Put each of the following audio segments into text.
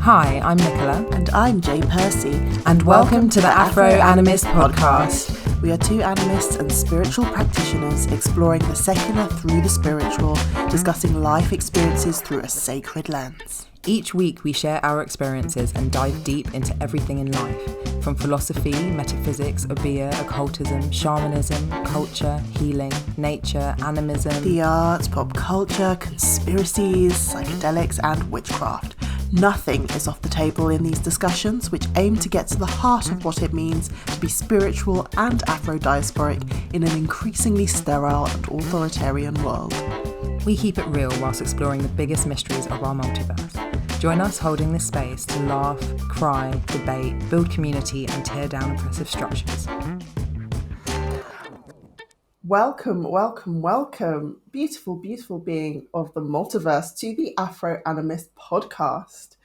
Hi, I'm Nicola. And I'm Jay Percy. And welcome to the Afro Animist Podcast. We are two animists and spiritual practitioners exploring the secular through the spiritual, discussing life experiences through a sacred lens. Each week we share our experiences and dive deep into everything in life, from philosophy, metaphysics, obeah, occultism, shamanism, culture, healing, nature, animism, the arts, pop culture, conspiracies, psychedelics and witchcraft. Nothing is off the table in these discussions, which aim to get to the heart of what it means to be spiritual and Afro-diasporic in an increasingly sterile and authoritarian world. We keep it real whilst exploring the biggest mysteries of our multiverse. Join us holding this space to laugh, cry, debate, build community and tear down oppressive structures. Welcome, welcome, welcome, beautiful, beautiful being of the multiverse to the Afro Animist Podcast.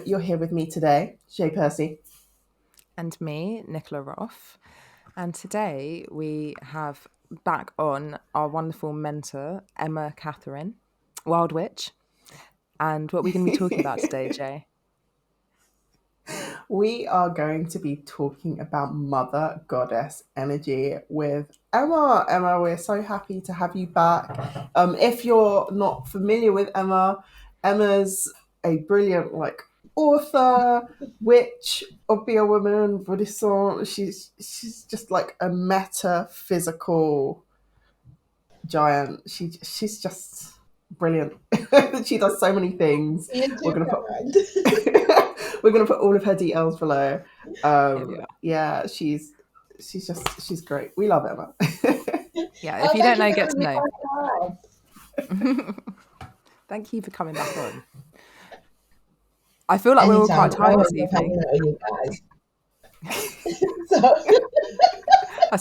You're here with me today, Jay Percy. And me, Nicola Roth. And today we have back on our wonderful mentor, Emma Kathryn, Wild Witch. And what are we going to be talking about today, Jay? We are going to be talking about Mother Goddess energy with Emma. Emma, we're so happy to have you back. If you're not familiar with Emma, Emma's a brilliant author, witch, obeah woman, Buddhist. She's just like a metaphysical giant. She's just brilliant. She does so many things. We're gonna put all of her details below. Yeah, she's great. We love Emma. Yeah, if you don't know, get to know. Thank you for coming back on. I feel like we're all quite tired this evening. I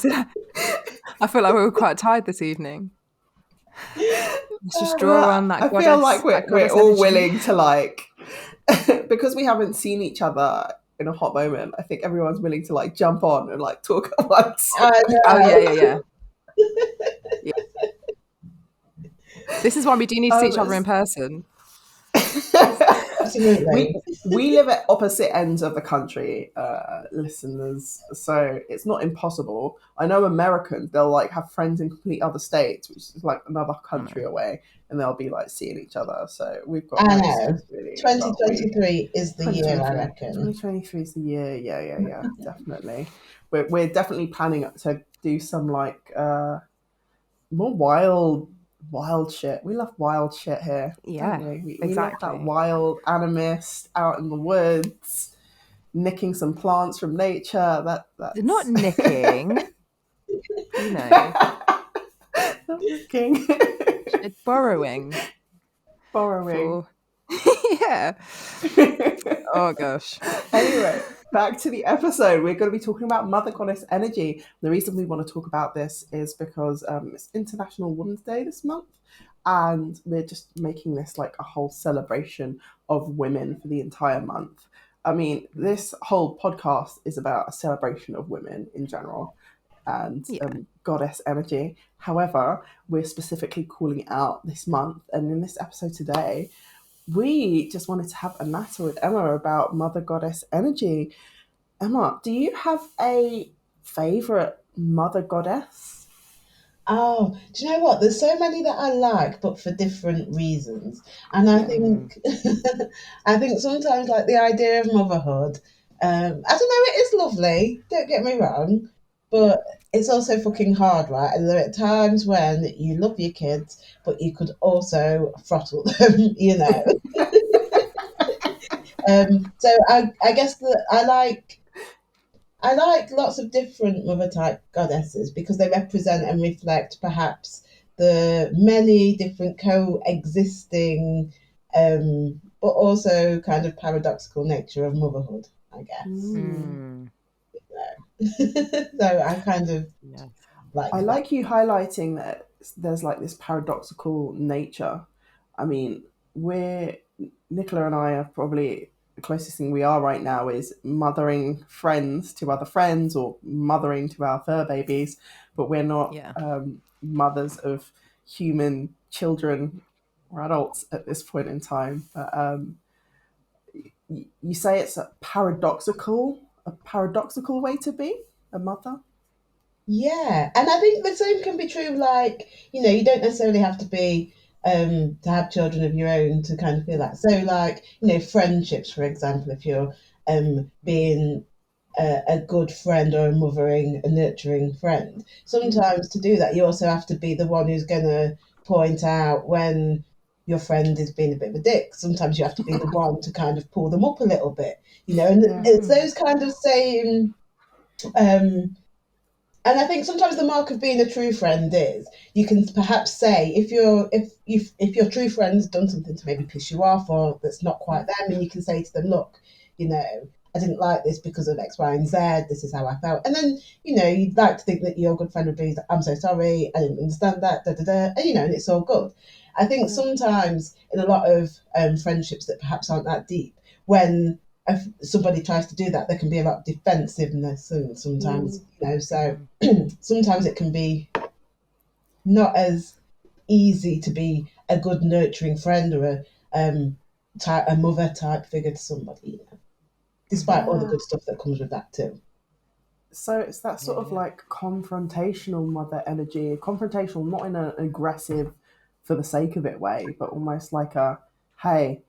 feel like we're all quite tired this evening. Let's just draw on that goddess. I feel like we're all energy. willing to because we haven't seen each other in a hot moment. I think everyone's willing to jump on and talk at once. Oh yeah. This is why we do need to see each other in person. Absolutely. We live at opposite ends of the country, listeners, so it's not impossible. I know Americans, they'll have friends in complete other states, which is another country away, and they'll be seeing each other. So we've got. I know. 2023 is the year, I reckon. 2023 is the year. Yeah. Definitely. We're definitely planning to do some more wild shit. We love wild shit here. Yeah, we exactly. love that wild animist out in the woods, nicking some plants from nature. That's not nicking. Not nicking. It's borrowing. Yeah. Oh gosh. Anyway, back to the episode. We're going to be talking about Mother Goddess energy. The reason we want to talk about this is because it's International Women's Day this month, and we're just making this a whole celebration of women for the entire month. I mean, this whole podcast is about a celebration of women in general and goddess energy. However, we're specifically calling out this month, and in this episode today, we just wanted to have a natter with Emma about Mother Goddess energy. Emma, do you have a favourite Mother Goddess? Oh, do you know what? There's so many that I like, but for different reasons. And I think I think sometimes the idea of motherhood, I don't know, it is lovely, don't get me wrong, but it's also fucking hard, right? And there are times when you love your kids, but you could also throttle them, So I guess that I like lots of different mother type goddesses because they represent and reflect perhaps the many different coexisting, but also kind of paradoxical nature of motherhood, I guess. So I kind of I like you highlighting that there's this paradoxical nature. I mean, Nicola and I are probably the closest thing we are right now is mothering friends to other friends or mothering to our fur babies, but we're not mothers of human children or adults at this point in time. But you say it's a paradoxical way to be a mother. Yeah, and I think the same can be true. Like, you don't necessarily have to be to have children of your own to kind of feel that. So, like, friendships, for example, if you're being a good friend or a mothering, a nurturing friend, sometimes to do that, you also have to be the one who's going to point out when your friend is being a bit of a dick. Sometimes you have to be the one to kind of pull them up a little bit, and Yeah. it's those kind of same. Um, and I think sometimes the mark of being a true friend is you can perhaps say if your true friend's done something to maybe piss you off or that's not quite them, and you can say to them, look, I didn't like this because of X, Y, and Z. This is how I felt. And then you'd like to think that your good friend would be, I'm so sorry, I didn't understand that, da da da, and it's all good. I think sometimes in a lot of friendships that perhaps aren't that deep, when if somebody tries to do that, there can be a lot of defensiveness, and sometimes, so sometimes it can be not as easy to be a good nurturing friend or a mother type figure to somebody, despite all the good stuff that comes with that too. So it's that sort of like confrontational mother energy, confrontational, not in an aggressive for the sake of it way, but almost like hey,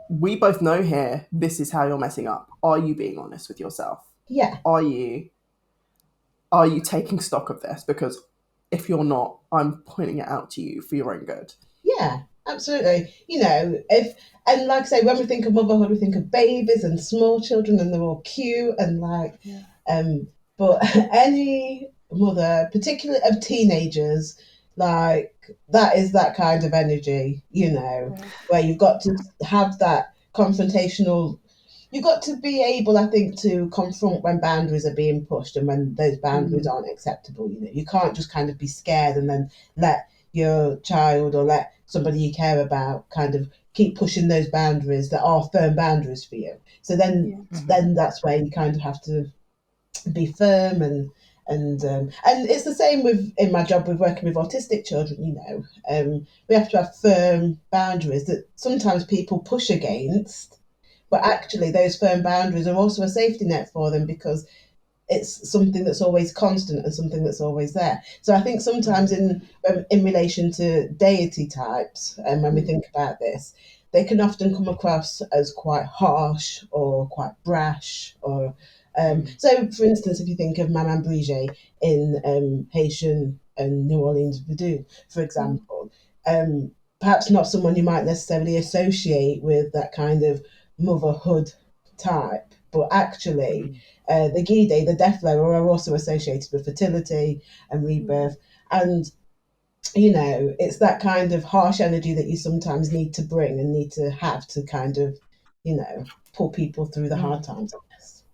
we both know here, this is how you're messing up. Are you being honest with yourself? Yeah. Are you taking stock of this? Because if you're not, I'm pointing it out to you for your own good. Yeah, absolutely. And like I say, when we think of motherhood, we think of babies and small children, and they're all cute and but any mother, particularly of teenagers, like that is that kind of energy, where you've got to have that confrontational. You've got to be able, I think, to confront when boundaries are being pushed and when those boundaries aren't acceptable. You can't just kind of be scared and then let your child or let somebody you care about kind of keep pushing those boundaries that are firm boundaries for you. So then that's where you kind of have to be firm and it's the same with in my job with working with autistic children. We have to have firm boundaries that sometimes people push against, but actually those firm boundaries are also a safety net for them because it's something that's always constant and something that's always there. So I think sometimes in relation to deity types, and when we think about this, they can often come across as quite harsh or quite brash or so for instance, if you think of Maman Brigitte in Haitian and New Orleans voodoo, for example, perhaps not someone you might necessarily associate with that kind of motherhood type, but actually the Gide, the death flower, are also associated with fertility and rebirth. And, it's that kind of harsh energy that you sometimes need to bring and need to have to kind of, pull people through the hard times, I guess.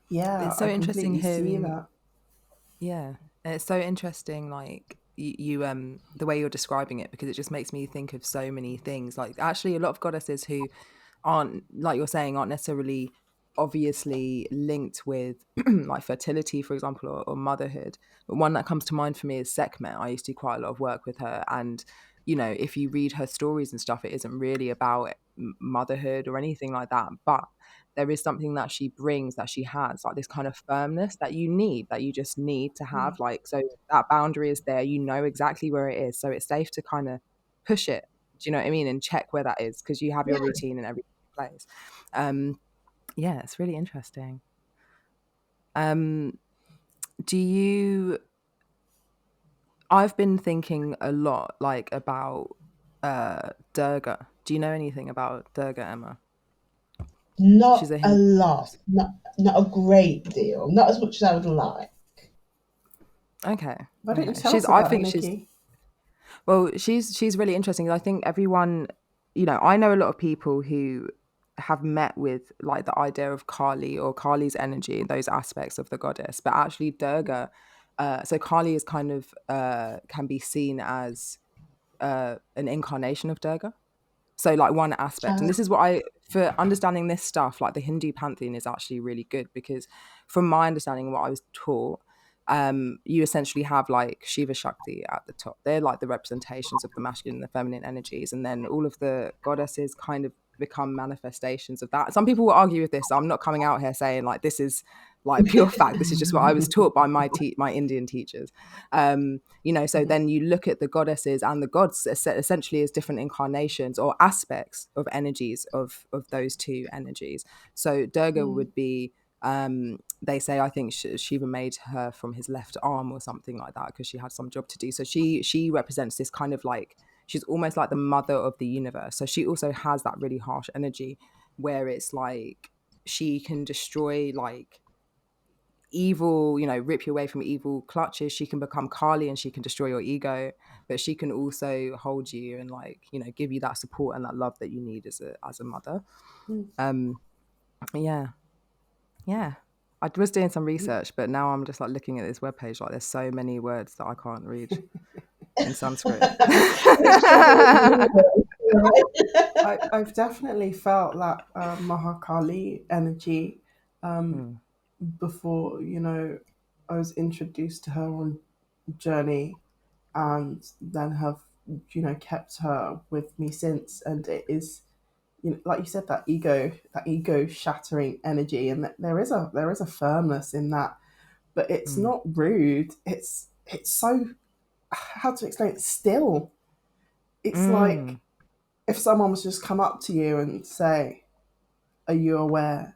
Yeah, It's so I interesting completely see hearing. that. Yeah, it's so interesting, like you the way you're describing it, because it just makes me think of so many things. Like actually, a lot of goddesses who aren't, like you're saying, aren't necessarily obviously linked with like fertility, for example, or motherhood. But one that comes to mind for me is Sekhmet. I used to do quite a lot of work with her, and if you read her stories and stuff, it isn't really about motherhood or anything like that, but there is something that she brings, that she has, like this kind of firmness that you just need to have. Like, so that boundary is there, exactly where it is. So it's safe to kind of push it. Do you know what I mean? And check where that is, because you have your routine in every place. Yeah, it's really interesting. Do you, I've been thinking a lot like about Durga. Do you know anything about Durga, Emma? She's Not a a Hindu lot, goddess. not a great deal, not as much as I would like. Okay. Why don't you tell She's, us I about her, think she's, Nikki? well, she's really interesting. I think everyone, I know a lot of people who have met with like the idea of Kali or Kali's energy, those aspects of the goddess, but actually Durga, so Kali is kind of can be seen as an incarnation of Durga. So like one aspect, and this is what for understanding this stuff, like the Hindu pantheon is actually really good, because from my understanding, what I was taught, you essentially have like Shiva Shakti at the top. They're like the representations of the masculine and the feminine energies, and then all of the goddesses kind of become manifestations of that. Some people will argue with this. I'm not coming out here saying like this is like pure fact. This is just what I was taught by my Indian teachers. So then you look at the goddesses and the gods essentially as different incarnations or aspects of energies of those two energies. So Durga would be, they say, I think Shiva made her from his left arm or something like that because she had some job to do. So she represents this kind of like, she's almost like the mother of the universe. So she also has that really harsh energy where it's like she can destroy like evil, rip you away from evil clutches. She can become Kali and she can destroy your ego, but she can also hold you and like, give you that support and that love that you need as a mother. Yeah. I was doing some research, but now I'm just like looking at this webpage, like there's so many words that I can't read in Sanskrit. I've definitely felt that Mahakali energy before, I was introduced to her on journey, and then have, kept her with me since. And it is, like you said, that ego shattering energy, and there is a firmness in that, but it's not rude. It's so, how to explain it, still. It's like if someone was just come up to you and say, are you aware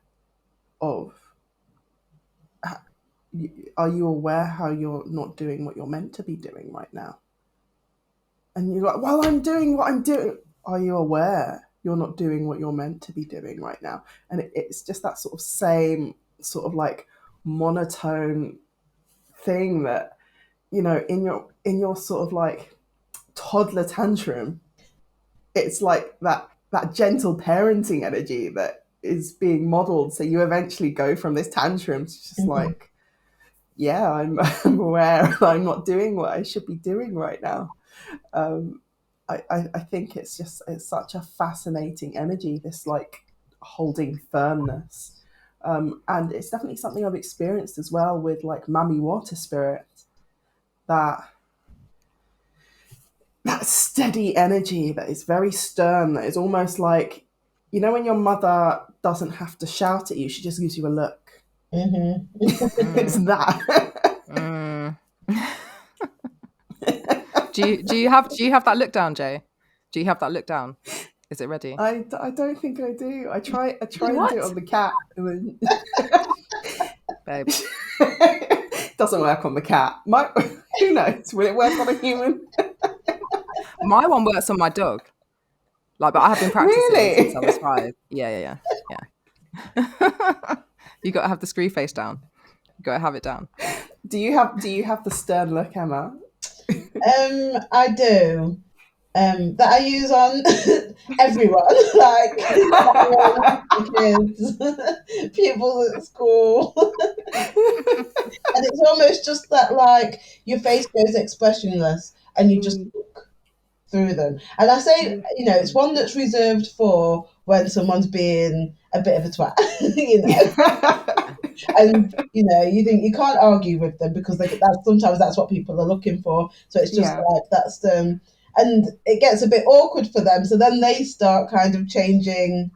how you're not doing what you're meant to be doing right now? And you're like, well, I'm doing what I'm doing. Are you aware you're not doing what you're meant to be doing right now? And it's just that sort of same sort of like monotone thing that, in your sort of like toddler tantrum, it's like that gentle parenting energy that is being modeled. So you eventually go from this tantrum to just like, yeah, I'm aware I'm not doing what I should be doing right now. I think it's such a fascinating energy, this like holding firmness. And it's definitely something I've experienced as well with like Mami Wata spirit, that steady energy that is very stern, that is almost like, when your mother doesn't have to shout at you, she just gives you a look. It's that. Do you have that look down, Jay? Do you have that look down? Is it ready? I don't think I do. I try and do it on the cat, and then babe, doesn't work on the cat. Who knows? Will it work on a human? My one works on my dog. Like, but I have been practicing since I was 5. Yeah. You got to have the screw face down. You got to have it down. Do you have the stern look, Emma? I do. That I use on everyone, like kids, pupils at school. And it's almost just that, like, your face goes expressionless and you just look through them. And I say, it's one that's reserved for when someone's being a bit of a twat, and you think you can't argue with them because sometimes that's what people are looking for. So it's just like that's and it gets a bit awkward for them. So then they start kind of changing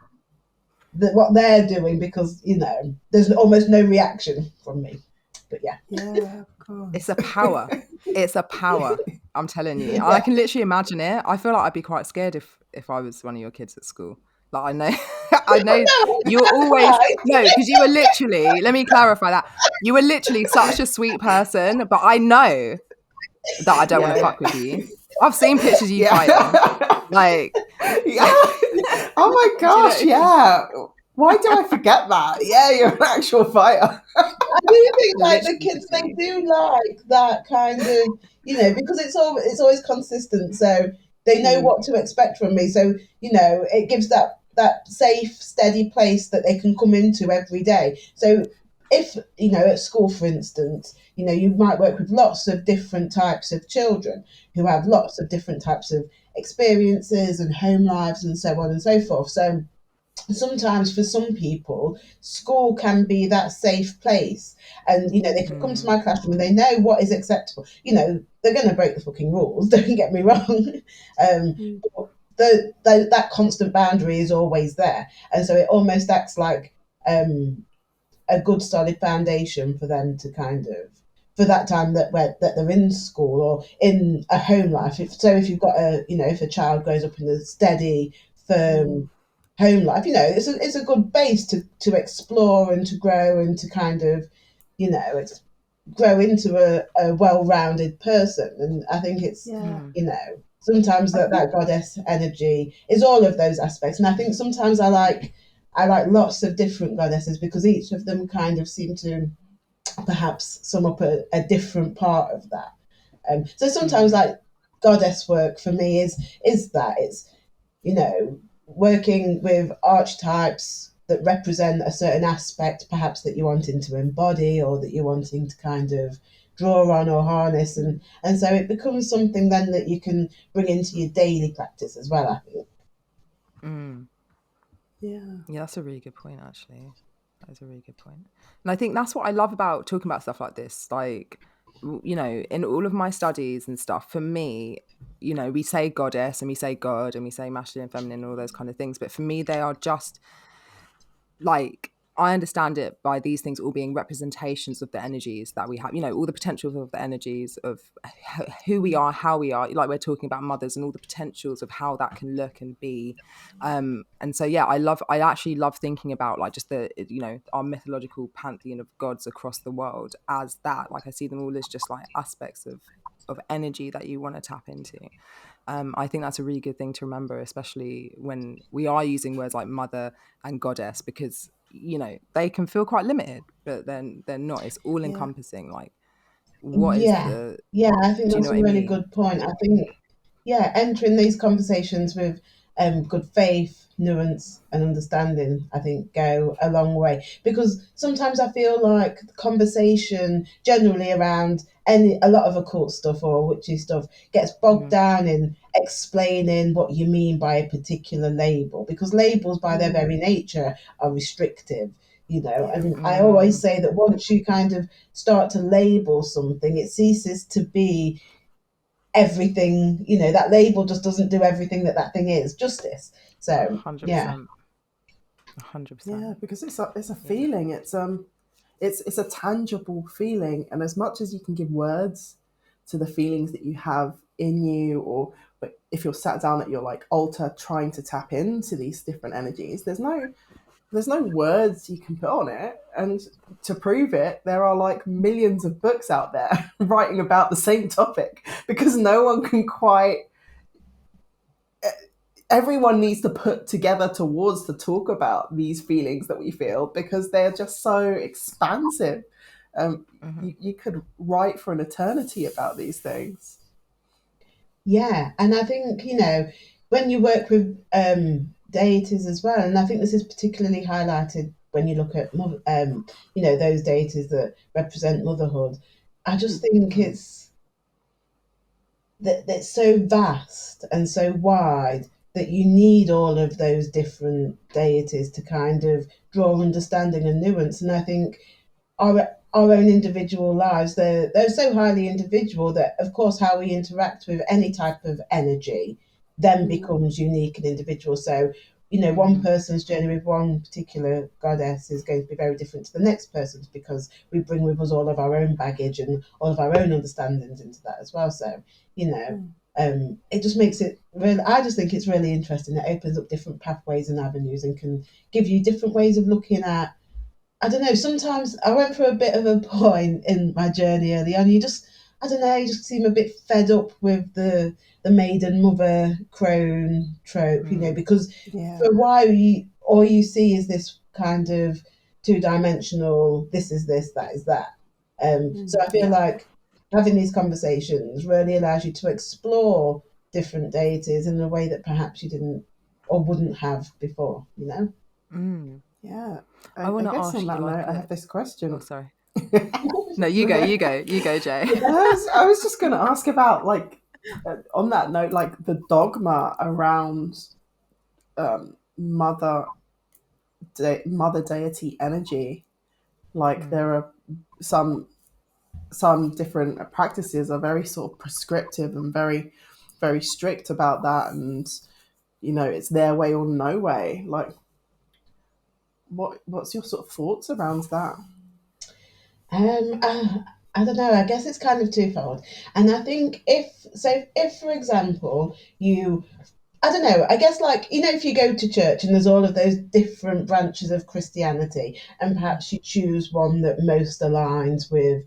what they're doing because there's almost no reaction from me. But yeah, of course. It's a power. It's a power. I'm telling you. I can literally imagine it. I feel like I'd be quite scared if I was one of your kids at school. Like I know you're always because you were literally. Let me clarify that you were literally such a sweet person, but I know that I don't want to fuck with you. I've seen pictures of you fighting. Like, oh my gosh, yeah. Why do I forget that? Yeah, you're an actual fighter. I do think like the kids, they do like that kind of, because it's always consistent, so they know what to expect from me. So it gives that safe, steady place that they can come into every day. So if at school, for instance, you might work with lots of different types of children who have lots of different types of experiences and home lives and so on and so forth. So sometimes for some people, school can be that safe place, and they can come to my classroom and they know what is acceptable. They're going to break the fucking rules, don't get me wrong, but that constant boundary is always there, and so it almost acts like a good solid foundation for them to kind of, for that time that they're in school or in a home life. If you've got if a child grows up in a steady, firm home life, it's a good base to explore and to grow and to kind of, grow into a well-rounded person. And I think it's, sometimes that goddess energy is all of those aspects. And I think sometimes I like lots of different goddesses because each of them kind of seem to perhaps sum up a different part of that. So sometimes like goddess work for me is that it's, working with archetypes that represent a certain aspect perhaps that you're wanting to embody or that you're wanting to kind of draw on or harness, and so it becomes something then that you can bring into your daily practice as well, I think. Yeah, that's a really good point, actually. That is a really good point. And I think that's what I love about talking about stuff like this. Like, in all of my studies and stuff, for me, we say goddess and we say God and we say masculine, feminine, all those kind of things. But for me, they are just like, I understand it by these things all being representations of the energies that we have, all the potentials of the energies of who we are, how we are, like we're talking about mothers and all the potentials of how that can look and be. And so, I actually love thinking about like just the, our mythological pantheon of gods across the world as that. Like I see them all as just like aspects of energy that you want to tap into. I think that's a really good thing to remember, especially when we are using words like mother and goddess, because they can feel quite limited, but then they're not. It's all encompassing. Like, what is the? Yeah, I think that's a really good point. I think entering these conversations with good faith, nuance, and understanding, I think, go a long way. Because sometimes I feel like the conversation generally around a lot of occult stuff or witchy stuff gets bogged down in explaining what you mean by a particular label, because labels by their very nature are restrictive. And I always say that once you kind of start to label something, it ceases to be everything. That label just doesn't do everything that thing is justice. So 100%. Yeah, because it's a feeling. It's a tangible feeling, and as much as you can give words to the feelings that you have in you, or if you're sat down at your like altar trying to tap into these different energies, there's no words you can put on it. And to prove it, there are like millions of books out there writing about the same topic, because no one can quite, everyone needs to put together towards to talk about these feelings that we feel, because they're just so expansive. You could write for an eternity about these things. Yeah, and I think, when you work with deities as well, and I think this is particularly highlighted when you look at those deities that represent motherhood. I just think it's so vast and so wide that you need all of those different deities to kind of draw understanding and nuance. And I think our own individual lives, they're so highly individual that, of course, how we interact with any type of energy then becomes unique and individual. So, one person's journey with one particular goddess is going to be very different to the next person's, because we bring with us all of our own baggage and all of our own understandings into that as well. So, it just makes it really, I just think it's really interesting. It opens up different pathways and avenues and can give you different ways of looking at, I don't know, sometimes I went through a bit of a point in my journey early on. You just seem a bit fed up with the maiden mother crone trope, because for a while all you see is this kind of two-dimensional, this is this, that is that. So I feel like having these conversations really allows you to explore different deities in a way that perhaps you didn't or wouldn't have before, Yeah. I want to ask on that you, note, I have this question. Oh, sorry. No, you go, Jay. I was just going to ask about, like, on that note, like the dogma around mother deity energy. Like there are some different practices are very sort of prescriptive and very, very strict about that, and it's their way or no way. Like, what's your sort of thoughts around that? I don't know. I guess it's kind of twofold, and I think if for example I don't know. I guess, like, if you go to church and there's all of those different branches of Christianity, and perhaps you choose one that most aligns with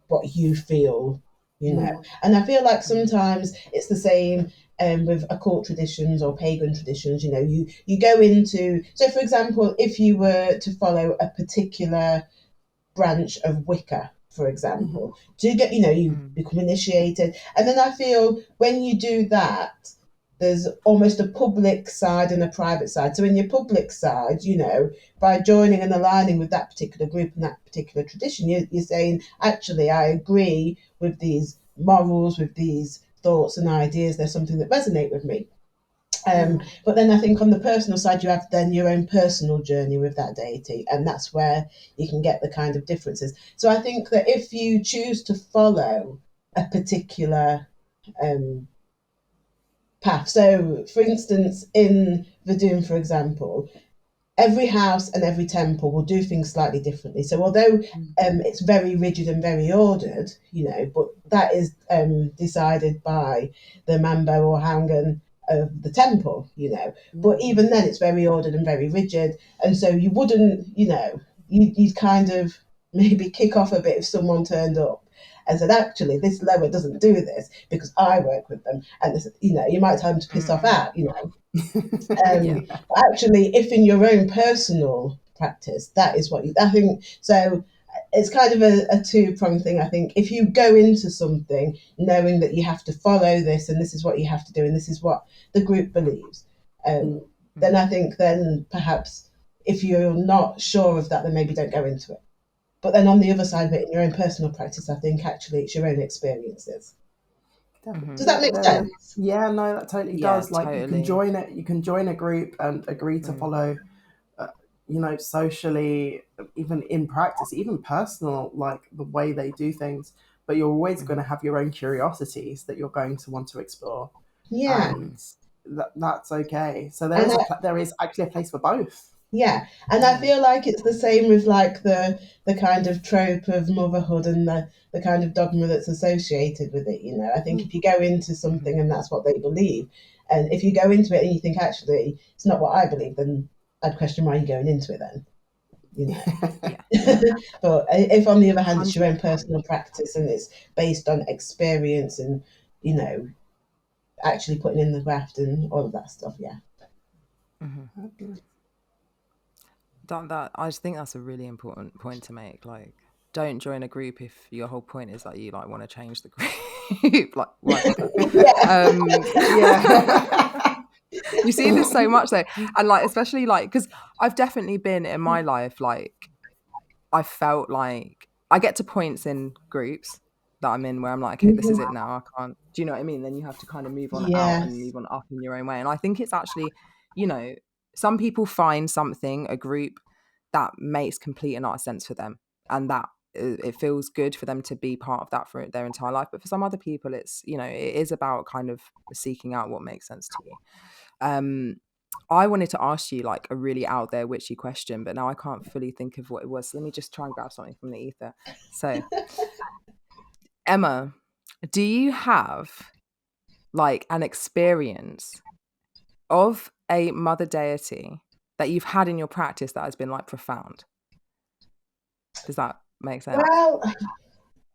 what you feel, And I feel like sometimes it's the same with occult traditions or pagan traditions. You go into, so for example, if you were to follow a particular branch of Wicca, for example, do you get, you become initiated, and then I feel when you do that, there's almost a public side and a private side. So in your public side, by joining and aligning with that particular group and that particular tradition, you're saying, actually, I agree with these morals, with these thoughts and ideas. There's something that resonate with me. But then I think on the personal side, you have then your own personal journey with that deity, and that's where you can get the kind of differences. So I think that if you choose to follow a particular path, so for instance, in Vadum, for example, every house and every temple will do things slightly differently. So although it's very rigid and very ordered, but that is decided by the Mambo or Hangan of the temple, But even then, it's very ordered and very rigid, and so you wouldn't, you'd kind of maybe kick off a bit if someone turned up and said, actually, this lower doesn't do this because I work with them, and this, you might tell them to piss off out, But actually, if in your own personal practice, that is what I think. So it's kind of a two-pronged thing. I think if you go into something knowing that you have to follow this and this is what you have to do and this is what the group believes, then I think then perhaps if you're not sure of that, then maybe don't go into it. But then on the other side of it, in your own personal practice, I think actually it's your own experiences. Does that make sense? Yeah, no, that totally does. Like, totally. you can join a group and agree to follow, socially, even in practice, even personal, like the way they do things. But you're always going to have your own curiosities that you're going to want to explore. Yeah, and that's okay. So there is actually a place for both. Yeah, and I feel like it's the same with like the kind of trope of motherhood and the kind of dogma that's associated with it. I think if you go into something and that's what they believe, and if you go into it and you think actually it's not what I believe, then I'd question why you're going into it then. But if on the other hand it's your own personal practice and it's based on experience and actually putting in the graft and all of that stuff, That I just think that's a really important point to make. Like, don't join a group if your whole point is that you like want to change the group. Like, whatever. You see this so much though, and like especially like because I've definitely been in my life like I felt like I get to points in groups that I'm in where I'm like, okay, this is it now. I can't. Do you know what I mean? Then you have to kind of move on out and move on up in your own way. And I think it's actually, some people find something, a group that makes complete and utter sense for them, and that it feels good for them to be part of that for their entire life. But for some other people, it's it is about kind of seeking out what makes sense to you. I wanted to ask you like a really out there witchy question, but now I can't fully think of what it was. So let me just try and grab something from the ether. So, Emma, do you have like an experience of a mother deity that you've had in your practice that has been like profound? Does that make sense? Well,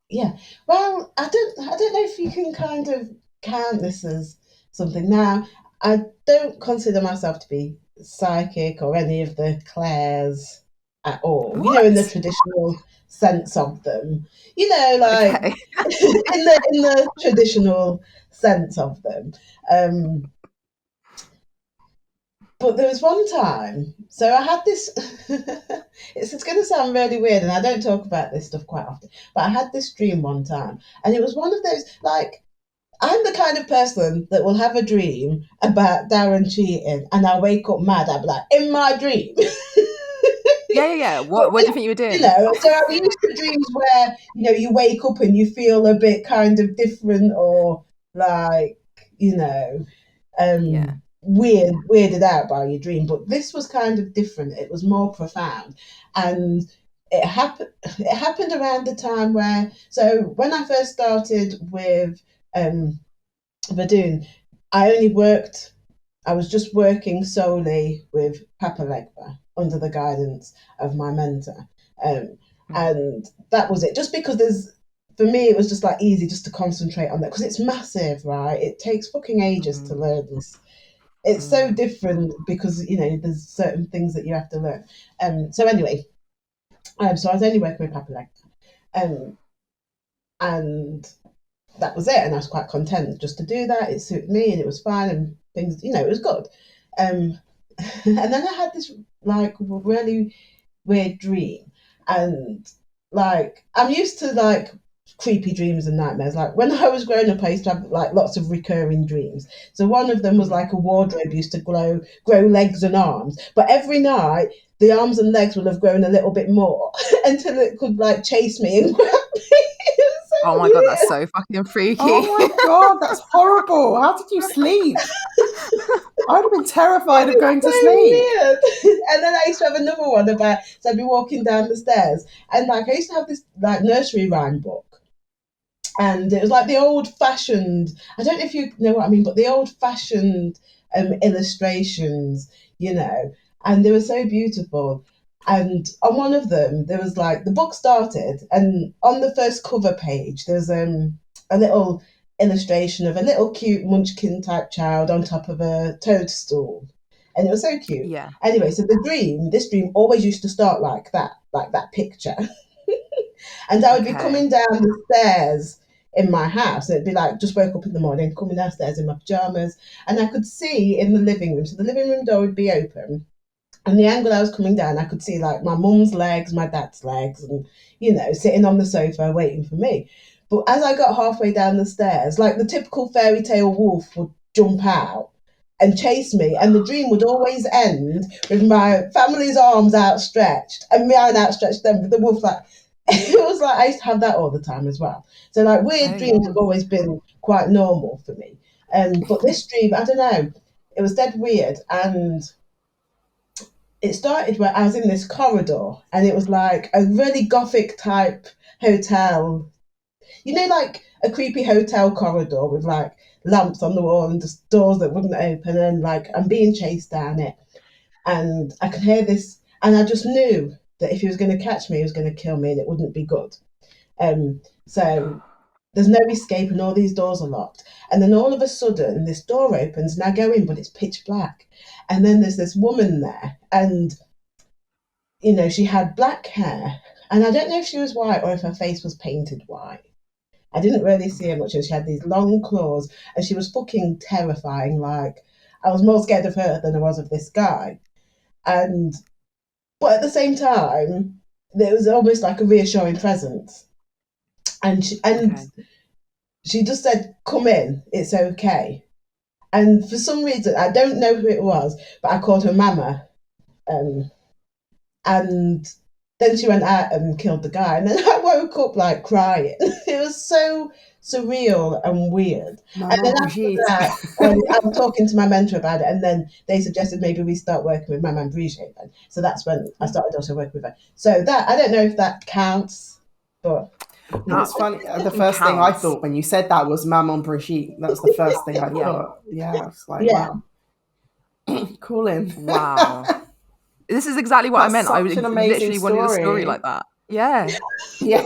yeah. Well, I don't know if you can kind of count this as something. Now, I don't consider myself to be psychic or any of the clairs at all. What? In the traditional sense of them. Like Okay. in the traditional sense of them. But there was one time, so I had this, it's going to sound really weird, and I don't talk about this stuff quite often, but I had this dream one time, and it was one of those, like, I'm the kind of person that will have a dream about Darren cheating, and I'll wake up mad. I'll be like, in my dream. Yeah. What do you think you were doing? So I'm used to dreams where, you wake up and you feel a bit kind of different or like, weirded out by your dream. But this was kind of different. It was more profound, and it happened around the time where, so when I first started with Badoon, I was just working solely with Papa Legba under the guidance of my mentor. And that was it. Just because for me, it was just like easy just to concentrate on that because it's massive, right? It takes fucking ages to learn this. It's so different because, there's certain things that you have to learn. So anyway, so I was only working with Papa Legba. And that was it. And I was quite content just to do that. It suited me and it was fine and things, it was good. And then I had this like really weird dream. And like, I'm used to like creepy dreams and nightmares. Like when I was growing up, I used to have like lots of recurring dreams. So one of them was like a wardrobe used to grow legs and arms. But every night, the arms and legs would have grown a little bit more until it could like chase me and grab me. Oh my God, that's so fucking freaky. Oh my God, that's horrible. How did you sleep? I'd have been terrified of going to sleep. Weird. And then I used to have another one so I'd be walking down the stairs and like I used to have this like nursery rhyme book. And it was like the old-fashioned, I don't know if you know what I mean, but the old-fashioned illustrations, and they were so beautiful. And on one of them, there was like, the book started, and on the first cover page, there's a little illustration of a little cute munchkin-type child on top of a toadstool. And it was so cute. Yeah. Anyway, so this dream always used to start like that picture. And I would be coming down the stairs in my house. It'd be like, just woke up in the morning, coming downstairs in my pajamas, and I could see in the living room. So the living room door would be open, and the angle I was coming down, I could see like my mum's legs, my dad's legs, and sitting on the sofa waiting for me. But as I got halfway down the stairs, like the typical fairy tale wolf would jump out and chase me, and the dream would always end with my family's arms outstretched and mine outstretched them with the wolf like. It was like I used to have that all the time as well. So like weird dreams have always been quite normal for me. But this dream, I don't know, it was dead weird. And it started where I was in this corridor and it was like a really gothic type hotel. Like a creepy hotel corridor with like lamps on the wall and just doors that wouldn't open, and like I'm being chased down it. And I could hear this, and I just knew that if he was going to catch me, he was going to kill me, and it wouldn't be good. So there's no escape, and all these doors are locked. And then all of a sudden, this door opens, and I go in, but it's pitch black. And then there's this woman there, and she had black hair, and I don't know if she was white or if her face was painted white. I didn't really see her much, and she had these long claws, and she was fucking terrifying. Like I was more scared of her than I was of this guy. But at the same time, there was almost like a reassuring presence. And she just said, "Come in, it's okay." And for some reason, I don't know who it was, but I called her Mama. And then she went out and killed the guy. And then I woke up like crying. It was so surreal and weird. Maman, and then after that, I was talking to my mentor about it, and then they suggested maybe we start working with Maman Brigitte then. So that's when I started also working with her. So that, I don't know if that counts, but... It's funny. The first thing I thought when you said that was Maman Brigitte. That was the first thing I thought. Yeah, it's like, wow. Cool in. Wow. This is exactly what I meant. I literally wanted a story like that. Yeah. Yeah.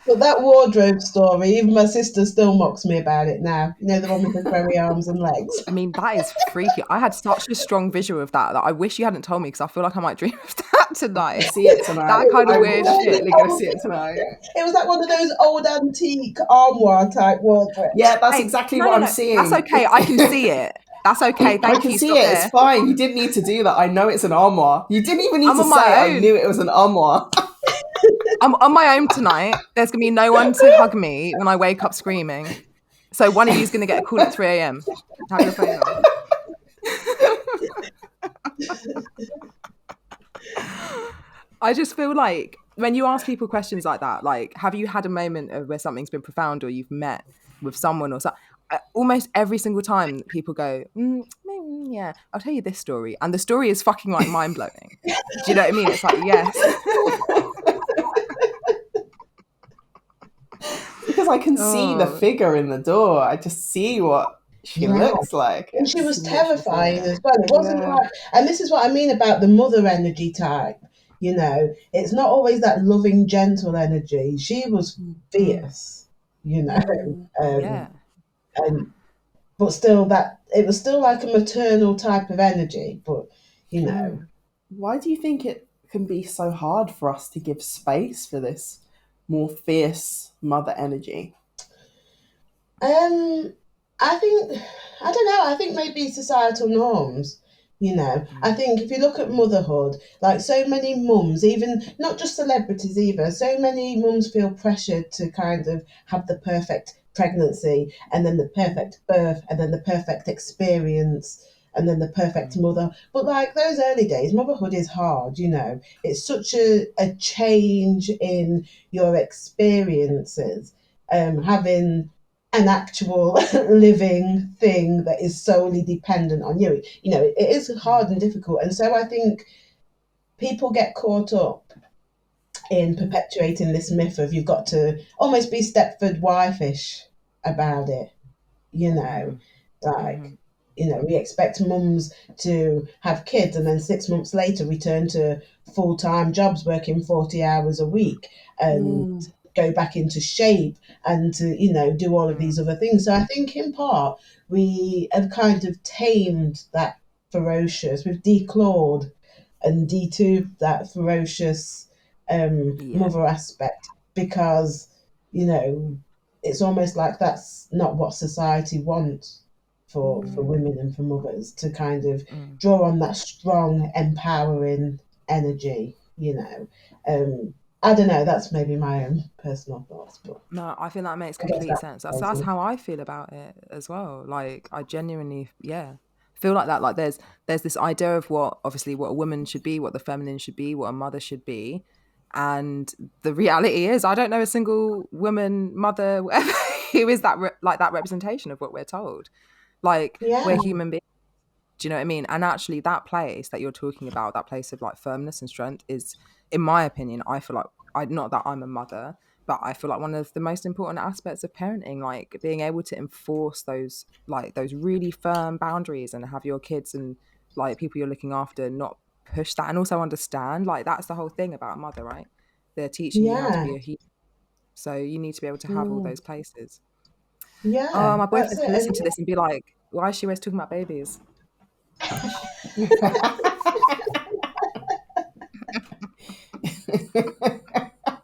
But that wardrobe story, even my sister still mocks me about it now. The one with the furry arms and legs. I mean, that is freaky. I had such a strong visual of that I wish you hadn't told me, because I feel like I might dream of that tonight. See it tonight. That kind of weird shit. We're gonna see it tonight. It was like one of those old antique armoire type wardrobes. Yeah, that's exactly what I'm seeing. That's okay. I can see it. That's okay. Thank you. I can see it. It's fine. You didn't need to do that. I know it's an armoire. You didn't even need to say I knew it was an armoire. I'm on my own tonight. There's going to be no one to hug me when I wake up screaming. So one of you is going to get a call at 3 a.m. Have your phone on. I just feel like when you ask people questions like that, like, have you had a moment of where something's been profound, or you've met with someone or something? almost every single time people go, yeah, I'll tell you this story, and the story is fucking like mind blowing. Do you know what I mean? It's like, yes. Because I can see the figure in the door. I just see what she looks like. And she was You literally see terrifying it. as well. It wasn't like, and this is what I mean about the mother energy type. You know, it's not always that loving, gentle energy. She was fierce, you know. Yeah. But still, that it was still like a maternal type of energy. But you know, Why do you think it can be so hard for us to give space for this more fierce mother energy? I think, I don't know, I think maybe societal norms, you know. I think if you look at motherhood, like so many mums, even not just celebrities either, so many mums feel pressured to kind of have the perfect pregnancy and then the perfect birth and then the perfect experience and then the perfect mother. But like those early days, motherhood is hard, you know. It's such a change in your experiences. Having an actual living thing that is solely dependent on you. You know, it is hard and difficult. And so I think people get caught up in perpetuating this myth of you've got to almost be Stepford wife-ish about it, you know, like, you know, we expect mums to have kids and then 6 months later return to full-time jobs working 40 hours a week and go back into shape and to, you know, do all of these other things. So I think in part we have kind of tamed that we've declawed and detubed that ferocious mother aspect because, you know, it's almost like that's not what society wants for women and for mothers, to kind of draw on that strong, empowering energy, you know. I don't know, that's maybe my own personal thoughts. But no, I think that makes complete sense. That's how I feel about it as well. Like, I genuinely, feel like that. Like, there's this idea of what a woman should be, what the feminine should be, what a mother should be. And the reality is, I don't know a single woman, mother, whatever, who is that that representation of what we're told. Like, we're human beings. Do you know what I mean? And actually, that place that you're talking about, that place of like firmness and strength, is, in my opinion, I feel like, not that I'm a mother, but I feel like one of the most important aspects of parenting, like being able to enforce those really firm boundaries and have your kids and like people you're looking after not push that, and also understand, like, that's the whole thing about a mother, right? They're teaching you how to be a human, so you need to be able to have all those places. Oh, my that's boyfriend's it. gonna listen to this and be like, why is she always talking about babies?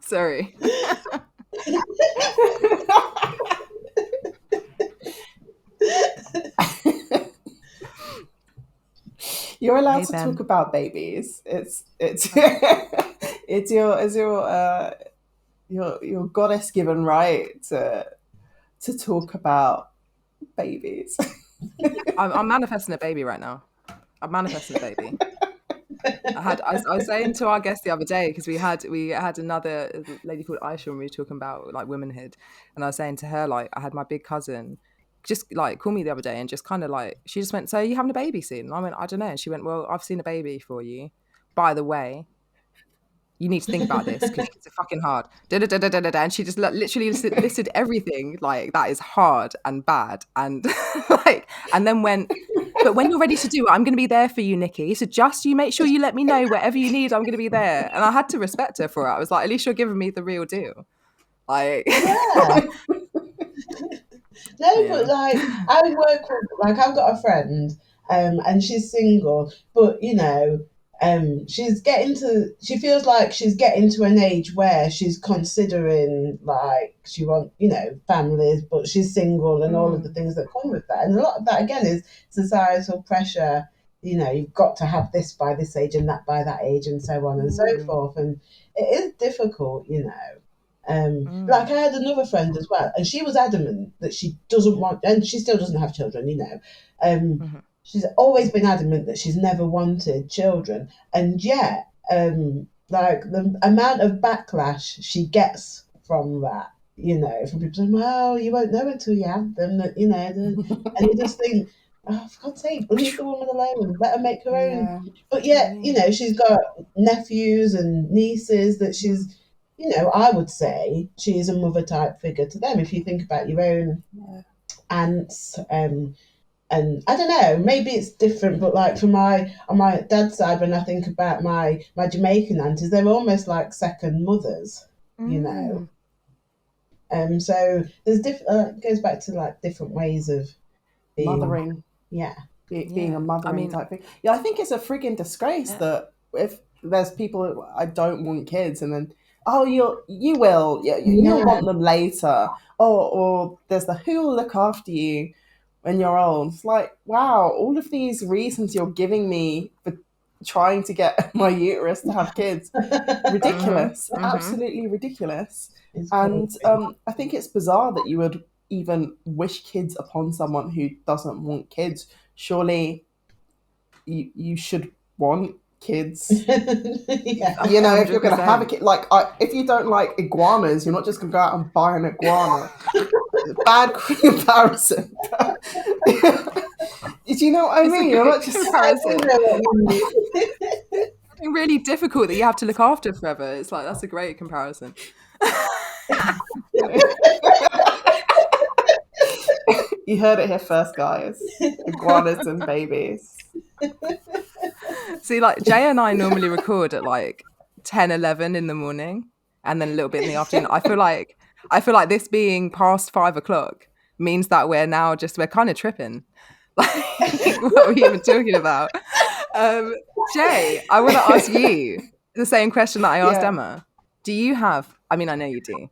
Sorry. You're allowed to talk about babies. It's it's your goddess given right to talk about babies. I'm manifesting a baby right now. I'm manifesting a baby. I was saying to our guest the other day, because we had another lady called Aisha, and we were talking about like womanhood, and I was saying to her, like, I had my big cousin just like call me the other day and just kind of like, she just went, so are you having a baby soon? And I went, I don't know. And she went, well, I've seen a baby for you, by the way, you need to think about this because it's fucking hard. And she just literally listed everything like that is hard and bad, and like, and then went, but when you're ready to do it, I'm going to be there for you, Nikki. So just you make sure you let me know whatever you need. I'm going to be there. And I had to respect her for it. I was like, at least you're giving me the real deal. Like, yeah. No, yeah. But like I work with, like, I've got a friend, and she's single, but you know, she feels like she's getting to an age where she's considering, like, she wants, you know, families, but she's single and all of the things that come with that. And a lot of that again is societal pressure. You know, you've got to have this by this age and that by that age and so on and so forth. And it is difficult, you know. Like, I had another friend as well, and she was adamant that she doesn't want, and she still doesn't have children, you know. She's always been adamant that she's never wanted children, and yet, like, the amount of backlash she gets from that, from people saying, well, you won't know until you have them, that, and you just think, oh, for God's sake, leave the woman alone, let her make her own. Yeah. But yet, she's got nephews and nieces that she's, I would say she's a mother type figure to them. If you think about your own aunts, and I don't know, maybe it's different, but like on my dad's side, when I think about my Jamaican aunties, they're almost like second mothers, so there's it goes back to like different ways of being mothering. Being a mothering type thing. Yeah, I think it's a frigging disgrace that if there's people I don't want kids, and then you'll want them later, or there's the who'll look after you when you're old. It's like, wow, all of these reasons you're giving me for trying to get my uterus to have kids, ridiculous, absolutely ridiculous. And I think it's bizarre that you would even wish kids upon someone who doesn't want kids. Surely you should want kids. If you're going to have a kid, if you don't like iguanas, you're not just going to go out and buy an iguana. Bad comparison. Do you know what I mean? You're not just comparison. It's really difficult that you have to look after forever. It's like, that's a great comparison. You heard it here first, guys. Iguanas and babies. See, like Jay and I normally record at like 10, 11 in the morning, and then a little bit in the afternoon. I feel like this being past 5 o'clock means that we're kind of tripping. Like, what are we even talking about? Jay, I want to ask you the same question that I asked Emma. Do you have, I mean, I know you do,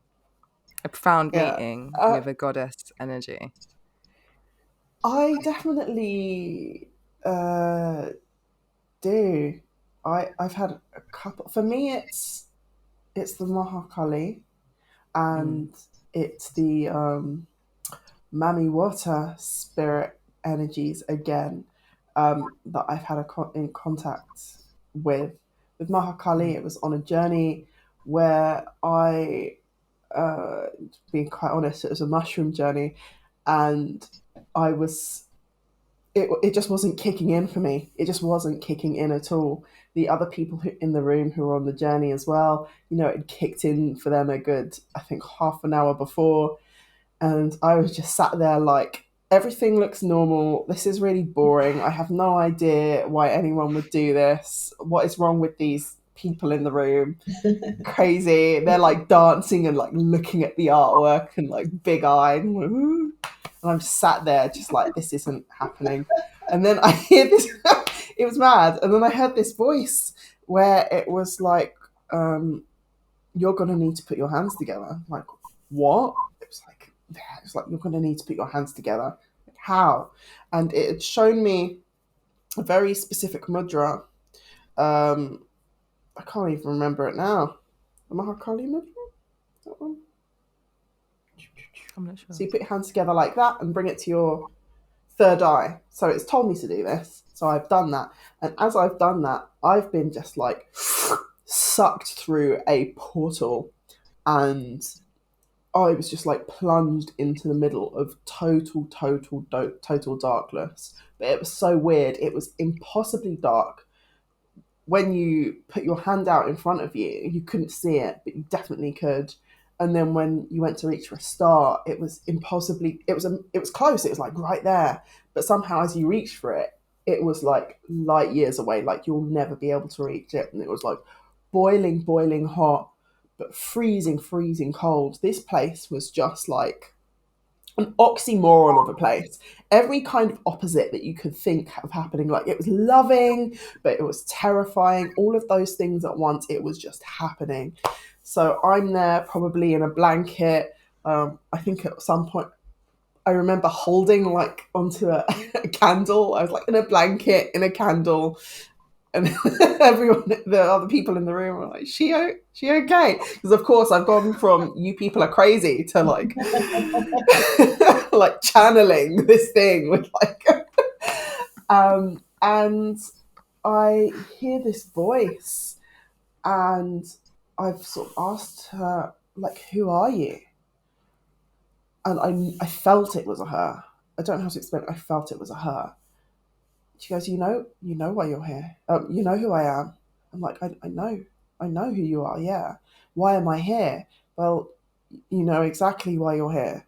a profound meeting with a goddess energy? I definitely do. I've had a couple. For me, it's the Maha, and it's the Mami Wata spirit energies again, that I've had in contact with. With Maha, it was on a journey where I, being quite honest, it was a mushroom journey, and it just wasn't kicking in for me. It just wasn't kicking in at all. The other people in the room who were on the journey as well, it kicked in for them a good, I think, half an hour before. And I was just sat there like, everything looks normal. This is really boring. I have no idea why anyone would do this. What is wrong with these people in the room? Crazy. They're like dancing and like looking at the artwork and like big-eyed. And I'm sat there just like, this isn't happening. And then I hear this, it was mad. And then I heard this voice where it was like, you're going to need to put your hands together. I'm like, what? It was like, you're going to need to put your hands together. Like, how? And it had shown me a very specific mudra. I can't even remember it now. The Mahakali mudra? That one? I'm not sure. So you put your hands together like that and bring it to your third eye. So it's told me to do this. So I've done that. And as I've done that, I've been just like sucked through a portal, and I was just like plunged into the middle of total darkness. But it was so weird. It was impossibly dark. When you put your hand out in front of you, you couldn't see it, but you definitely could. And then when you went to reach for a star, it was impossibly, it was close. It was like right there. But somehow as you reached for it, it was like light years away. Like you'll never be able to reach it. And it was like boiling hot, but freezing cold. This place was just like an oxymoron of a place. Every kind of opposite that you could think of happening. Like it was loving, but it was terrifying. All of those things at once. It was just happening. So I'm there probably in a blanket. I think at some point I remember holding like onto a candle. I was like in a blanket, in a candle. And everyone, the other people in the room were like, she okay? Because of course I've gone from you people are crazy to like, like channeling this thing with like, and I hear this voice, and I've sort of asked her like, who are you? and I felt it was a her. I don't know how to explain it. I felt it was a her. She goes, you know why you're here. You know who I am. I'm like, I know who you are. Yeah. Why am I here? Well, you know exactly why you're here.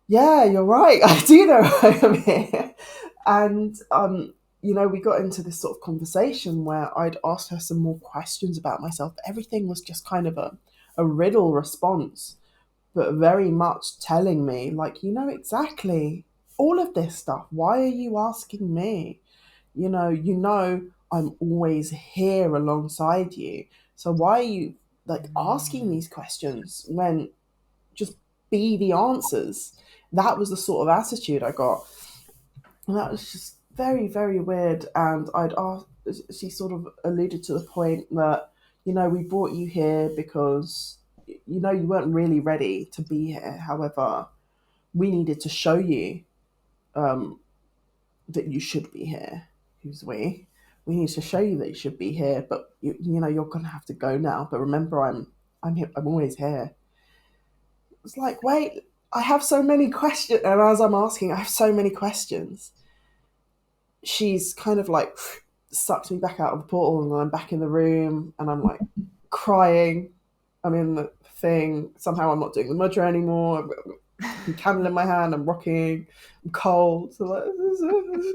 Yeah, you're right. I do know why I'm here. And we got into this sort of conversation where I'd asked her some more questions about myself. Everything was just kind of a riddle response, but very much telling me, like, you know exactly all of this stuff. Why are you asking me? You know I'm always here alongside you. So why are you like asking these questions when just be the answers? That was the sort of attitude I got. And that was just very, very weird. And I'd asked, she sort of alluded to the point that, we brought you here because, you weren't really ready to be here. However, we needed to show you um, that you should be here. Who's we? We need to show you that you should be here, but you're gonna have to go now. But remember, I'm here, I'm always here. It's like, wait, I have so many questions, and as I'm asking, I have so many questions. She's kind of like sucks me back out of the portal, and I'm back in the room, and I'm like crying. I'm in the thing. Somehow I'm not doing the mudra anymore. A candle in my hand, I'm rocking, I'm cold. So like,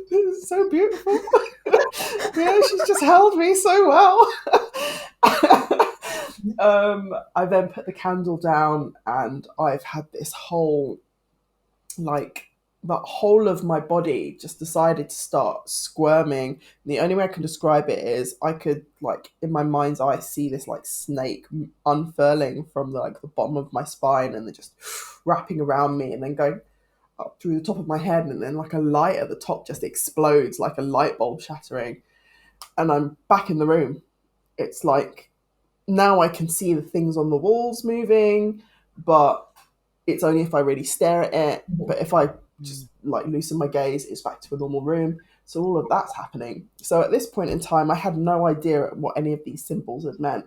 this is so beautiful. She's just held me so well. I then put the candle down, and I've had this whole, like, the whole of my body just decided to start squirming. And the only way I can describe it is I could, like, in my mind's eye, see this like snake unfurling from the bottom of my spine, and then just wrapping around me, and then going up through the top of my head, and then like a light at the top just explodes, like a light bulb shattering, and I'm back in the room. It's like now I can see the things on the walls moving, but it's only if I really stare at it. But if I just like loosen my gaze, it's back to a normal room. So all of that's happening. So at this point in time, I had no idea what any of these symbols had meant.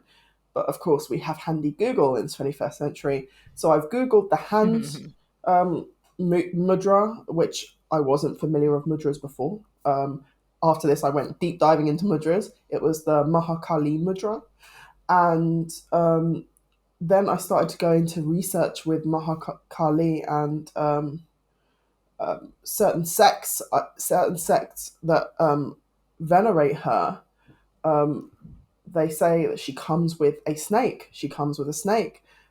But of course, we have handy Google in the 21st century. So I've Googled the hand mudra, which I wasn't familiar with mudras before. After this, I went deep diving into mudras. It was the Maha mudra. And then I started to go into research with Maha and certain sects that venerate her. They say that she comes with a snake.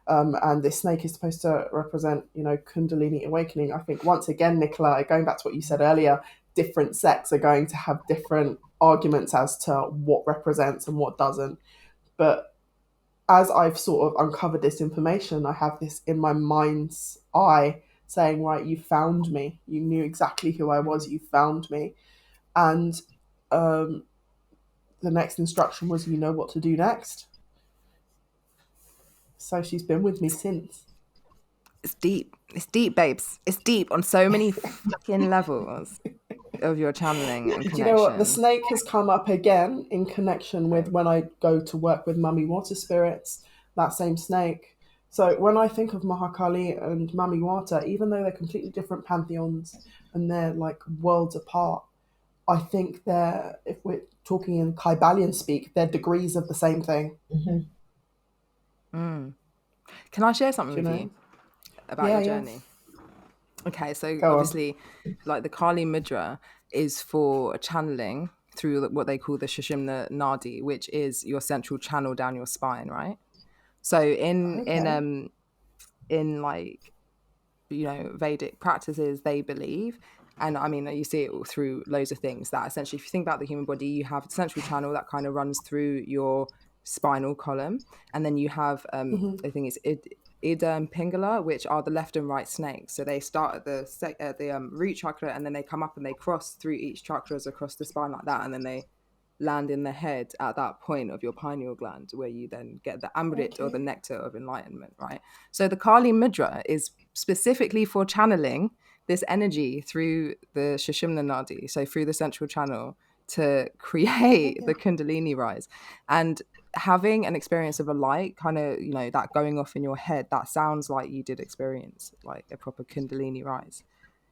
And this snake is supposed to represent, Kundalini awakening. I think once again, Nicola, going back to what you said earlier, different sects are going to have different arguments as to what represents and what doesn't. But as I've sort of uncovered this information, I have this in my mind's eye saying, right, you found me. You knew exactly who I was. You found me. And the next instruction was, you know what to do next. So she's been with me since. It's deep. It's deep, babes. It's deep on so many fucking levels of your channeling and connection. Do you know what? The snake has come up again in connection with when I go to work with Mami Wata spirits, that same snake. So when I think of Maha and Mami Wata, even though they're completely different pantheons and they're like worlds apart, I think they're, if we're talking in Kybalion speak, they're degrees of the same thing. Can I share something with you about your journey? Okay, so obviously, like the Kali Mudra is for channeling through what they call the Sushumna Nadi, which is your central channel down your spine, right? So in like, Vedic practices, they believe, and I mean, you see it through loads of things, that essentially, if you think about the human body, you have a central channel that kind of runs through your spinal column, and then you have I think it's Ida and Pingala, which are the left and right snakes. So they start at the root chakra, and then they come up and they cross through each chakras across the spine like that, and then they land in the head at that point of your pineal gland, where you then get the amrit or the nectar of enlightenment, right? So the Kali Mudra is specifically for channeling this energy through the Sushumna Nadi, so through the central channel, to create the Kundalini rise. And having an experience of a light, kind of, you know, that going off in your head, that sounds like you did experience like a proper Kundalini rise.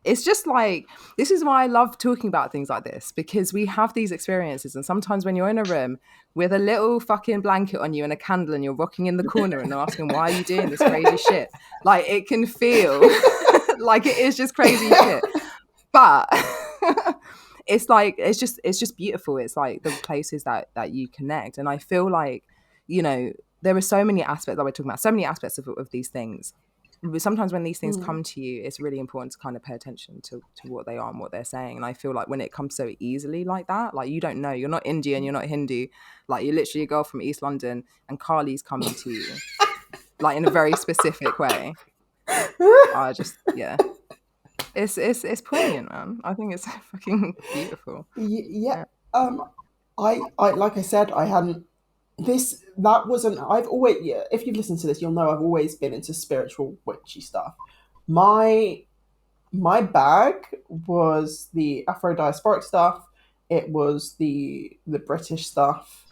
It's just like, this is why I love talking about things like this, because we have these experiences, and sometimes when you're in a room with a little fucking blanket on you and a candle and you're rocking in the corner and asking, why are you doing this crazy shit? Like, it can feel like it is just crazy shit. But it's like, it's just beautiful. It's like the places that you connect. And I feel like, you know, there are so many aspects that we're talking about, so many aspects of these things. Sometimes when these things come to you, it's really important to kind of pay attention to what they are and what they're saying. And I feel like when it comes so easily like that, like, you don't know, you're not Indian, you're not Hindu, like, you're literally a girl from East London and Kali's coming to you like in a very specific way. I just, yeah, it's poignant, man. I think it's fucking beautiful. Yeah. I like I said, I hadn't that wasn't, I've always, yeah, if you've listened to this, you'll know I've always been into spiritual witchy stuff. My bag was the Afro diasporic stuff. It was the British stuff.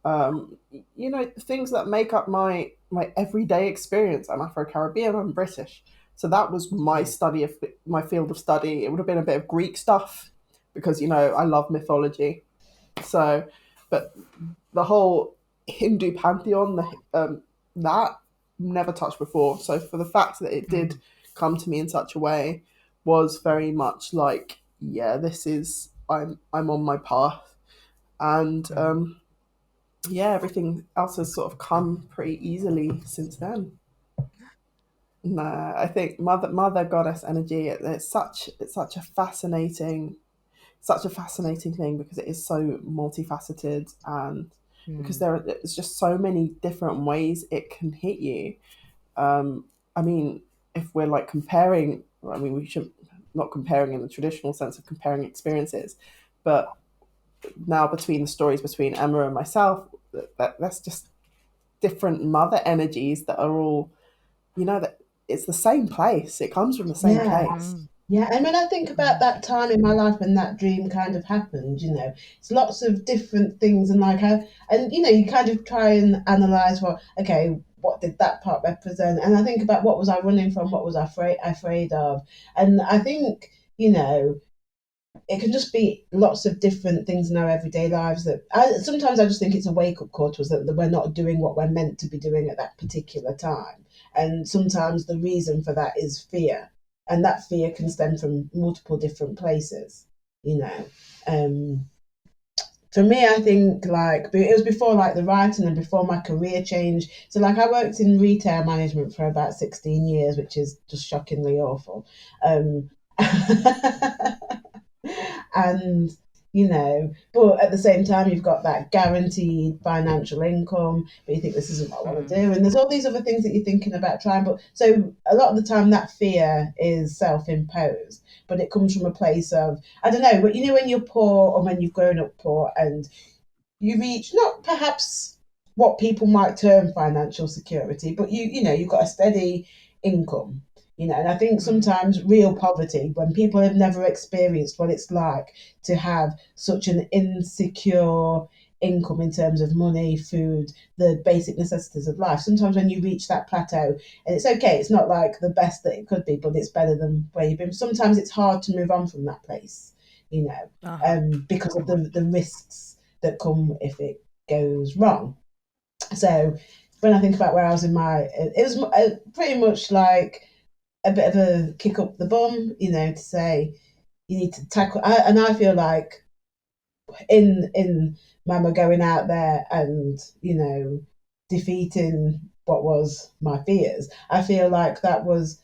You know, things that make up my everyday experience. I'm Afro Caribbean. I'm British, so that was my study of my field of study. It would have been a bit of Greek stuff because, you know, I love mythology. So, but the whole Hindu pantheon, that never touched before. So for the fact that it did come to me in such a way was very much like, yeah, this is, I'm on my path, and yeah, everything else has sort of come pretty easily since then. Nah, I think mother goddess energy. It's such a fascinating thing because it is so multifaceted, and because there's just so many different ways it can hit you. I mean, if we're like comparing, I mean, we should not comparing in the traditional sense of comparing experiences, but now between the stories between Emma and myself, that's just different mother energies that are all, you know, that it's the same place. It comes from the same place. Yeah, and when I think about that time in my life when that dream kind of happened, you know, it's lots of different things, and like how, and you know, you kind of try and analyze, well, okay, what did that part represent? And I think about what was I running from, what was I afraid of, and I think, you know, it can just be lots of different things in our everyday lives that sometimes I just think it's a wake up call to us that we're not doing what we're meant to be doing at that particular time. And sometimes the reason for that is fear. And that fear can stem from multiple different places, you know. For me, I think like it was before like the writing and before my career change. So like I worked in retail management for about 16 years, which is just shockingly awful. Um, and you know, but at the same time you've got that guaranteed financial income, but you think this isn't what I want to do, and there's all these other things that you're thinking about trying. But so a lot of the time that fear is self-imposed, but it comes from a place of, I don't know, but you know, when you're poor or when you've grown up poor and you reach not perhaps what people might term financial security, but you know, you've got a steady income, you know. And I think sometimes real poverty, when people have never experienced what it's like to have such an insecure income in terms of money, food, the basic necessities of life, sometimes when you reach that plateau, and it's okay, it's not like the best that it could be, but it's better than where you've been, sometimes it's hard to move on from that place, you know, because of the risks that come if it goes wrong. So when I think about where I was in my, it was pretty much like a bit of a kick up the bum, you know, to say you need to tackle. And I feel like in Mama going out there and, you know, defeating what was my fears, I feel like that was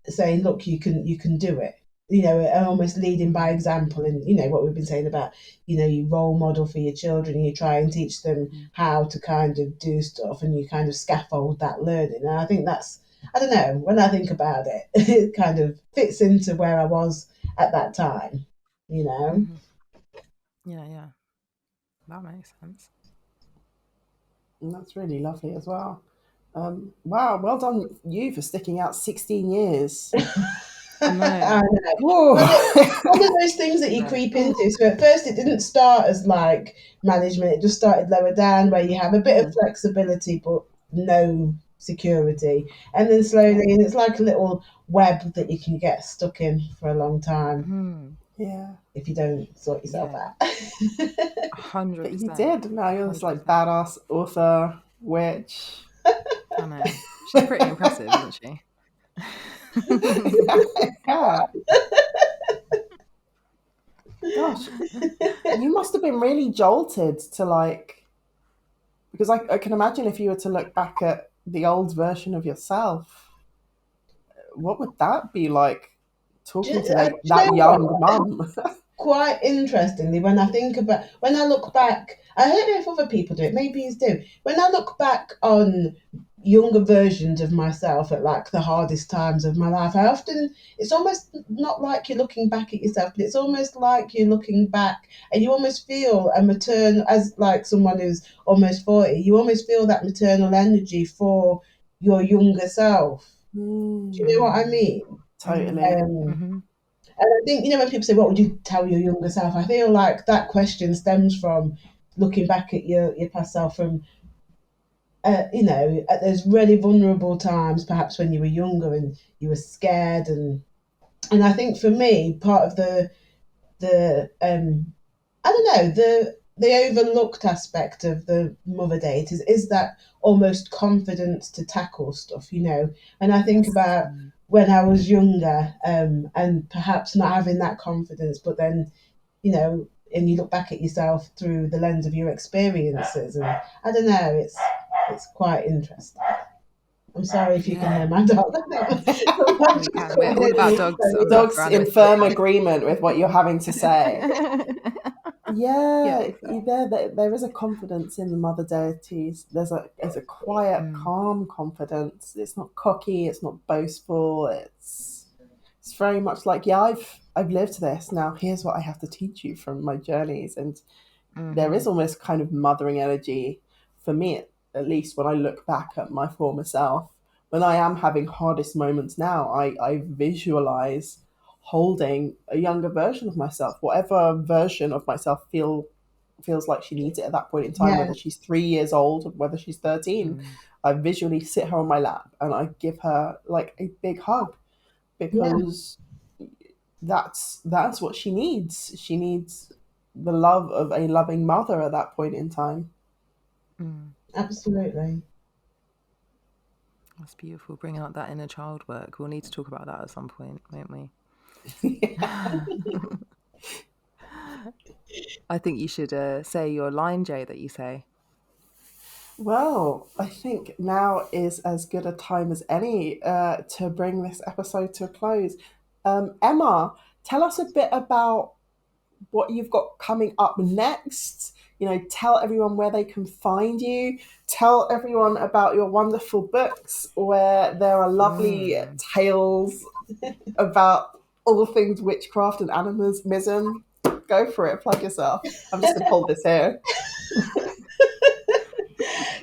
saying, look, you can do it, you know, and almost leading by example. And you know what we've been saying about, you know, you role model for your children, and you try and teach them how to kind of do stuff, and you kind of scaffold that learning. And I think that's, I don't know, when I think about it, it kind of fits into where I was at that time, you know. Yeah, that makes sense. And that's really lovely as well. Wow, well done you for sticking out 16 years. I know. I know. Whoa. One of those things that you creep into. So at first it didn't start as like management, it just started lower down where you have a bit of flexibility but no security. And then slowly, and it's like a little web that you can get stuck in for a long time Yeah. if you don't sort yourself out. 100%. But you did. Now you're this like badass author, witch. I know. She's pretty impressive, isn't she? Yeah. Gosh, you must have been really jolted to like, because I can imagine if you were to look back at the old version of yourself, what would that be like? Talking to that young mum. Quite interestingly, when I look back, I don't know if other people do it, maybe you do. When I look back on younger versions of myself at like the hardest times of my life, it's almost not like you're looking back at yourself, but it's almost like you're looking back and you almost feel a maternal, as like someone who's almost 40, you almost feel that maternal energy for your younger self. Do you know what I mean? Totally. And I think, when people say, what would you tell your younger self? I feel like that question stems from looking back at your past self from, at those really vulnerable times, perhaps when you were younger and you were scared. And I think for me, part of the overlooked aspect of the mother date is that almost confidence to tackle stuff, And I think about when I was younger, and perhaps not having that confidence, but then, and you look back at yourself through the lens of your experiences, and I don't know, it's quite interesting. I'm sorry if you can hear my dog. We're all about dogs. Dogs in firm agreement with what you're having to say. There is a confidence in the mother deities. There's a quiet, calm confidence. It's not cocky. It's not boastful. It's very much like, I've lived this. Now here's what I have to teach you from my journeys. And there is almost kind of mothering energy for me, at least when I look back at my former self. When I am having hardest moments now, I visualize holding a younger version of myself, whatever version of myself feels like she needs it at that point in time, whether she's 3 years old or whether she's 13. I visually sit her on my lap and I give her like a big hug, because that's what she needs. She needs the love of a loving mother at that point in time. Absolutely. That's beautiful. Bringing out that inner child work. We'll need to talk about that at some point, won't we? I think you should say your line, Jay, that you say. Well, I think now is as good a time as any to bring this episode to a close. Emma, tell us a bit about what you've got coming up next. Tell everyone where they can find you. Tell everyone about your wonderful books where there are lovely tales about all things witchcraft and animism. Go for it. Plug yourself. I'm just going to hold this here.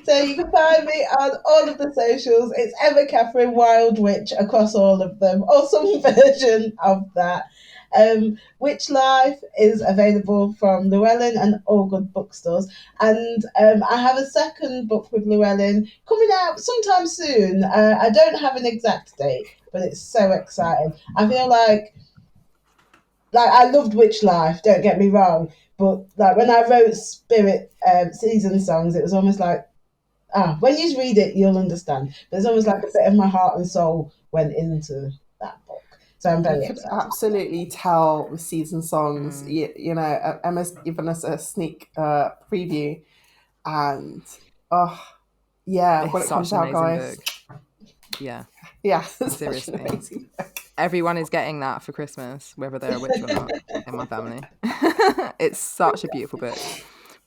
So you can find me on all of the socials. It's Emma Kathryn Wild Witch across all of them, or some version of that. Witch Life is available from Llewellyn and all good bookstores, and I have a second book with Llewellyn coming out sometime soon. I don't have an exact date, but it's so exciting. I feel like I loved Witch Life, don't get me wrong, but like when I wrote Spirit season songs, it was almost like, when you read it, you'll understand. There's almost like a bit of my heart and soul went into that book. So I'm very excited. Absolutely tell with season songs. Emma's given us a sneak preview, and when it comes out, guys. Book. Yeah, seriously. Everyone is getting that for Christmas, whether they're a witch or not, in my family. It's such a beautiful book.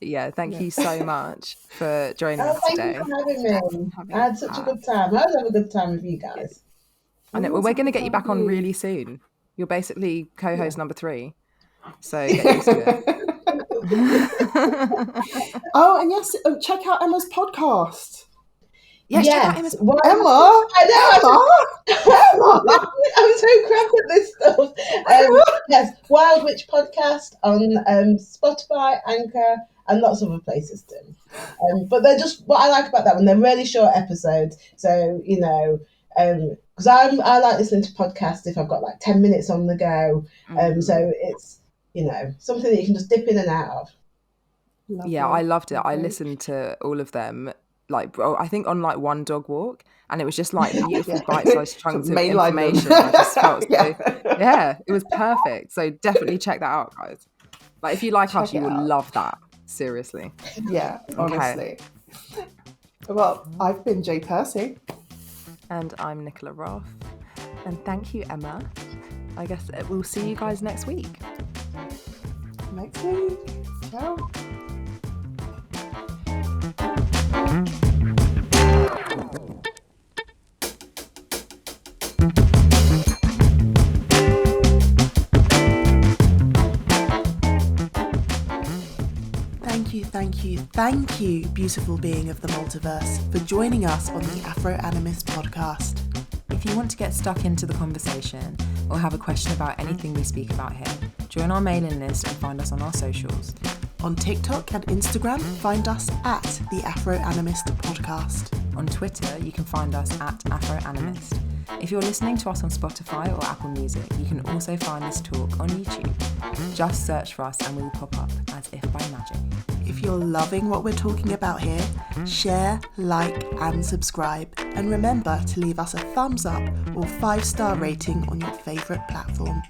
But thank you so much for joining us today. Thank you for having me. I had such a good time. I always have a good time with you guys. I know. Well, we're going to get you back on really soon. You're basically co-host number 3. So get used to it. And yes, check out Emma's podcast. Yes, check out Emma's Emma! I know. Emma! I'm so crap at this Wild Witch podcast on Spotify, Anchor, and lots of other places too. But they're just, what I like about that one, they're really short episodes. So, you know, because I like listening to podcasts if I've got like 10 minutes on the go. So it's, you know, something that you can just dip in and out of. Lovely. Yeah, I loved it. I Lovely. listened to all of them, like, I think on like one dog walk, and it was just like beautiful bite-sized chunks of information. I just felt so, yeah, it was perfect. So definitely check that out, guys. Like, if you like us, you will love that. Seriously. Yeah, honestly. Okay. Well, I've been Jay Percy. And I'm Nicola Roth. And thank you, Emma. I guess we'll see you guys next week. Next week. Ciao. Thank you, beautiful being of the multiverse, for joining us on the Afro Animist podcast. If you want to get stuck into the conversation or have a question about anything we speak about here, join our mailing list and find us on our socials. On TikTok and Instagram, find us at the Afro Animist podcast. On Twitter, you can find us at Afro Animist. If you're listening to us on Spotify or Apple Music, you can also find this talk on YouTube. Just search for us and we will pop up as if by magic. If you're loving what we're talking about here, share, like, and subscribe. And remember to leave us a thumbs up or 5-star rating on your favourite platform.